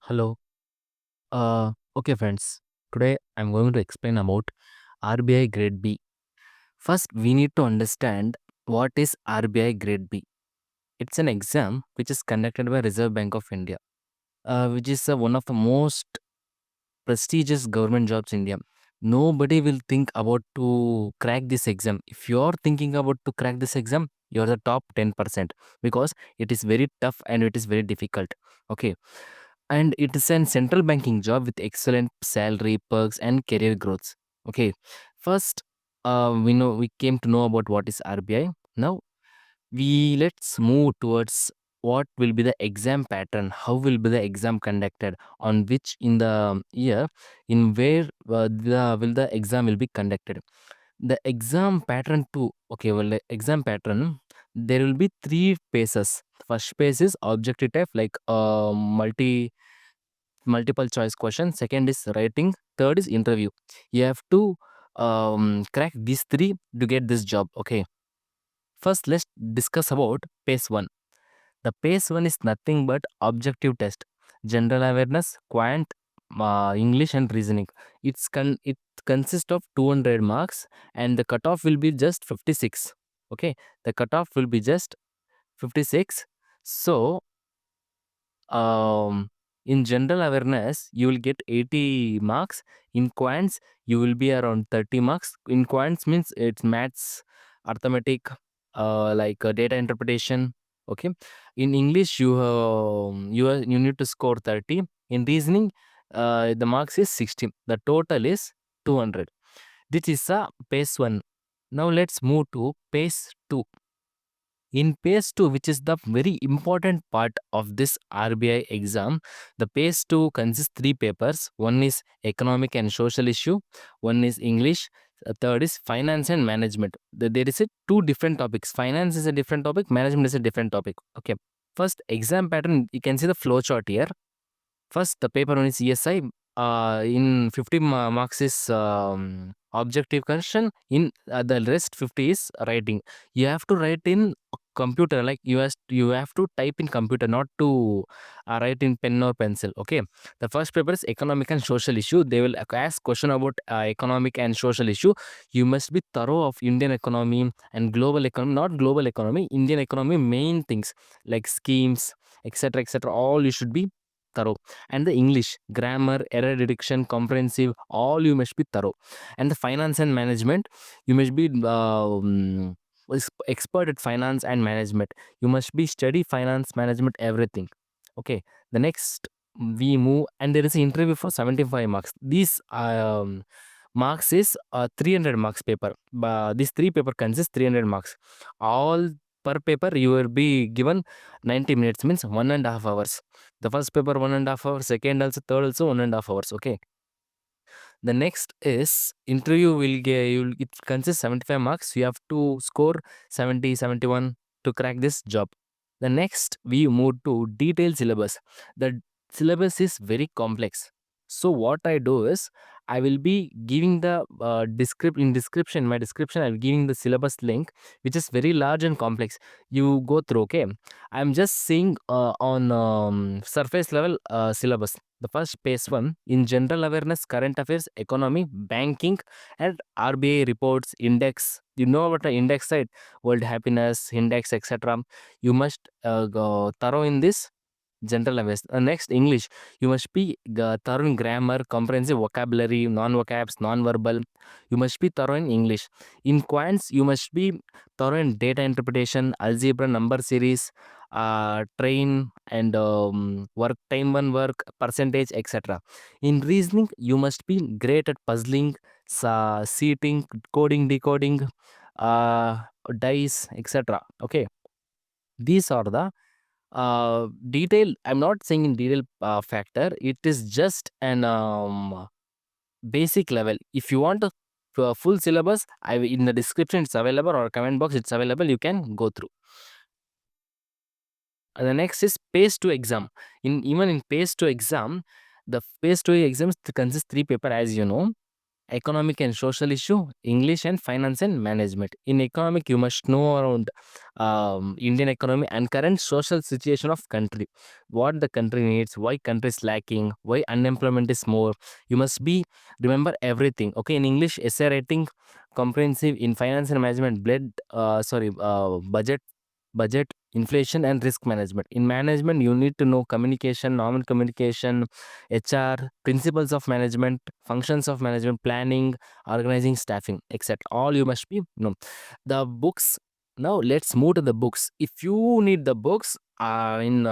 Hello. Okay, friends. Today I'm going to explain about RBI Grade B. First, we need to understand what is RBI Grade B. It's an exam which is conducted by Reserve Bank of India, which is one of the most prestigious government jobs in India. Nobody will think about to crack this exam. If you're thinking about to crack this exam, you're the top 10% because it is very tough and it is very difficult. Okay. And it is an central banking job with excellent salary, perks, and career growths. Okay. First, we came to know about what is RBI. Now let's move towards what will be the exam pattern, how will be the exam conducted, on which in the year, in where will the exam will be conducted. The exam pattern too. Okay, well, the exam pattern, there will be three phases. First phase is objective type, like multiple choice question. Second is writing. Third is interview. You have to crack these three to get this job. Okay. First, let's discuss about phase one. The phase one is nothing but objective test, general awareness, quant, English, and reasoning. It consists of 200 marks, and the cutoff will be just 56. Okay, the cutoff will be just 56. So, um, in general awareness, you will get 80 marks. In quants, you will be around 30 marks. In quants means it's maths, arithmetic, data interpretation. Okay. In English, you need to score 30. In reasoning, the marks is 60. The total is 200. This is a phase one. Now let's move to phase two. In phase 2, which is the very important part of this RBI exam, the phase 2 consists three papers. One is economic and social issue, one is English, third is finance and management. There is a two different topics. Finance is a different topic, management is a different topic. Okay. First, exam pattern, you can see the flow chart here. First, the paper one is ESI. In 50 marks is objective question. In the rest 50 is writing. You have to write in computer, like you have to type in computer, not to write in pen or pencil. Okay. The first paper is economic and social issue. They will ask question about economic and social issue. You must be thorough of Indian economy and global economy, not global economy, Indian economy, main things like schemes, etc. All you should be thorough. And the English, grammar, error detection, comprehensive, all you must be thorough. And the finance and management, you must be expert at finance and management. You must be study finance, management, everything. Okay. The next we move, and there is an interview for 75 marks. These marks is 300 marks paper. This three paper consists 300 marks. All per paper you will be given 90 minutes, means 1.5 hours. The first paper 1.5 hours, second also, third also 1.5 hours. Okay. The next is interview will get it consists 75 marks. You have to score 70, 71 to crack this job. The next we move to detailed syllabus. The syllabus is very complex. So what I do is I will be giving the description, my description, I'll giving the syllabus link, which is very large and complex. You go through. Okay. I'm just saying on surface level syllabus. The first phase one in general awareness, current affairs, economy, banking, and RBI reports, index. You know about the index side, world happiness index, etc. You must go thorough in this general awareness. Next, English. You must be thorough in grammar, comprehensive vocabulary, non-vocabs, non-verbal. You must be thorough in English. In quants, you must be thorough in data interpretation, algebra, number series, train, and work, time one work, percentage, etc. In reasoning, you must be great at puzzling, seating, coding, decoding, uh, dice, etc. Okay. These are the detail. I'm not saying in detail factor. It is just an basic level. If you want a full syllabus, in the description it's available, or comment box it's available. You can go through. The next is phase 2 exam. Even in phase 2 exam, the phase 2 exams consist three paper, as you know. economic and social issue, English and finance and management. In economic, you must know around Indian economy and current social situation of country, what the country needs, why country is lacking, why unemployment is more. You must be remember everything. Okay, in English, essay writing, comprehensive. In finance and management, budget, inflation, and risk management. In management, you need to know communication, normal communication, HR, principles of management, functions of management, planning, organizing, staffing, etc. All you must be know. The books. Now let's move to the books. If you need the books, in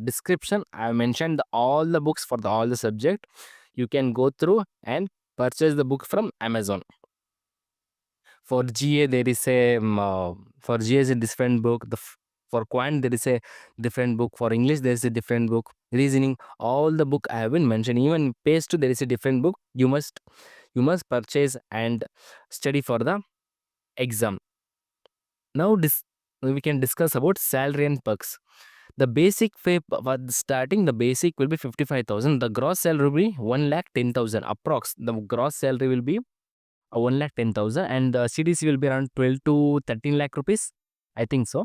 description, I mentioned all the books for all the subject. You can go through and purchase the book from Amazon. For GA, there is a for GA is a different book. For Quant, there is a different book. For English, there is a different book. Reasoning, all the book I have been mentioned. Even page two, there is a different book. You must purchase and study for the exam. Now we can discuss about salary and perks. The basic pay for the starting, the basic will be 55,000. The gross salary will be 1,10,000 approx. The gross salary will be 1,10,000, and CDC will be around 12 to 13 lakh rupees. I think so.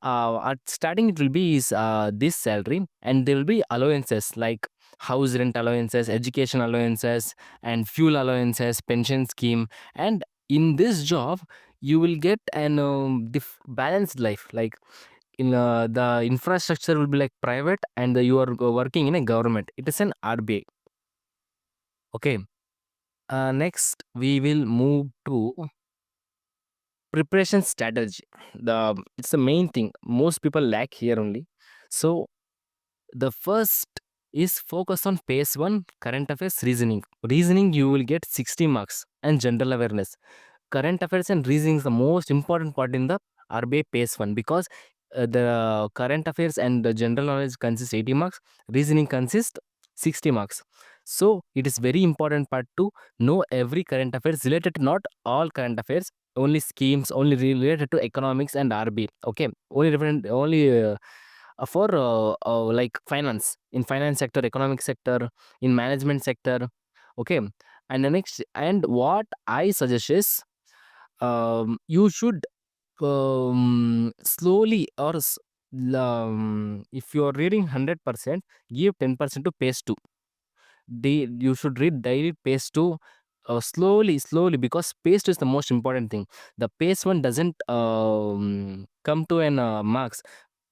At starting, it will be is this salary, and there will be allowances like house rent allowances, education allowances, and fuel allowances, pension scheme. And in this job, you will get an balanced life. Like in the infrastructure will be like private, and you are working in a government. It is an RBI. Okay. Next, we will move to preparation strategy. It's the main thing most people lack here only. So the first is focus on phase one, current affairs, reasoning. You will get 60 marks, and general awareness. Current affairs and reasoning is the most important part in the RBI phase one, because the current affairs and the general knowledge consists 80 marks, reasoning consists 60 marks. So it is very important part to know every current affairs related to not all current affairs, only schemes, only related to economics and RBI. Okay, only different, only for like finance, in finance sector, economic sector, in management sector. Okay, and the next, and what I suggest is you should slowly if you are reading 100%, give 10% to pace 2. You should read daily pace 2, slowly, because pace 2 is the most important thing. The pace 1 doesn't come to an marks.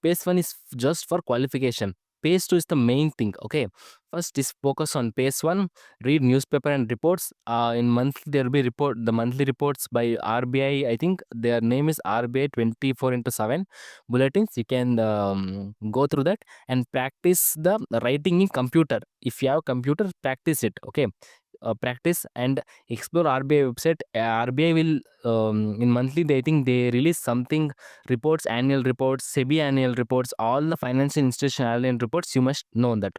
Pace 1 is just for qualification. Pace 2 is the main thing. Okay, first is focus on pace 1. Read newspaper and reports. In monthly, there will be the monthly reports by RBI. I think their name is RBI 24 into 7 bulletins. You can go through that and practice the writing in computer. If you have computer, practice it. Okay, practice and explore RBI website. RBI will in monthly, I think they release something, reports, annual reports, SEBI annual reports, all the financial institution annual reports. You must know that.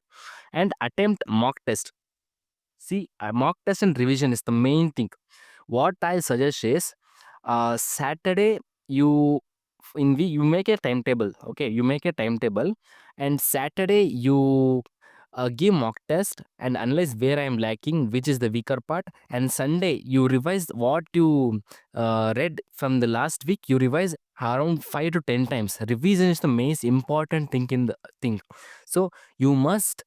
And attempt mock test. See, a mock test and revision is the main thing. What I suggest is Saturday, you you make a timetable. Okay, you make a timetable, and Saturday you give mock test and analyze where I am lacking, which is the weaker part. And Sunday you revise what you read from the last week. You revise around 5 to 10 times. Revision is the most important thing in the thing. So you must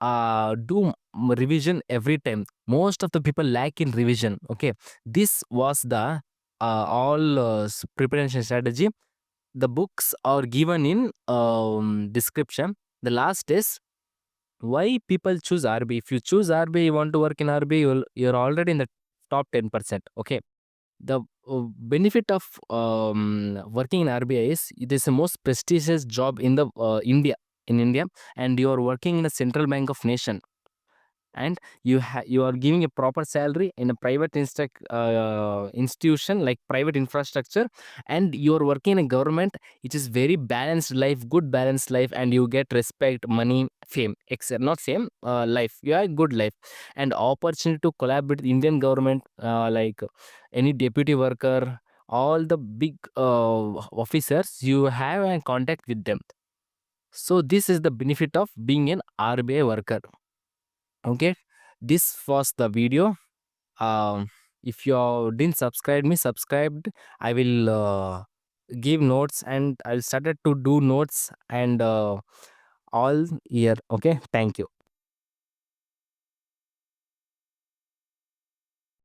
do revision every time. Most of the people lack in revision. Okay, this was the all preparation strategy. The books are given in description. The last is why people choose RB. If you choose RB, you want to work in RB, you're already in the top 10%. Okay, the benefit of working in RBI is it is the most prestigious job in the India, and you are working in a central bank of nation, and you are giving a proper salary in a private institution like private infrastructure, and you are working in a government. It is very balanced life, good balanced life, and you get respect, money, fame, except not fame, life. You have a good life and opportunity to collaborate with Indian government, like any deputy worker, all the big officers, you have a contact with them. So this is the benefit of being an RBI worker. Okay, this was the video. If you didn't subscribe me, subscribed. I will give notes, and I'll started to do notes and all year. Okay, thank you.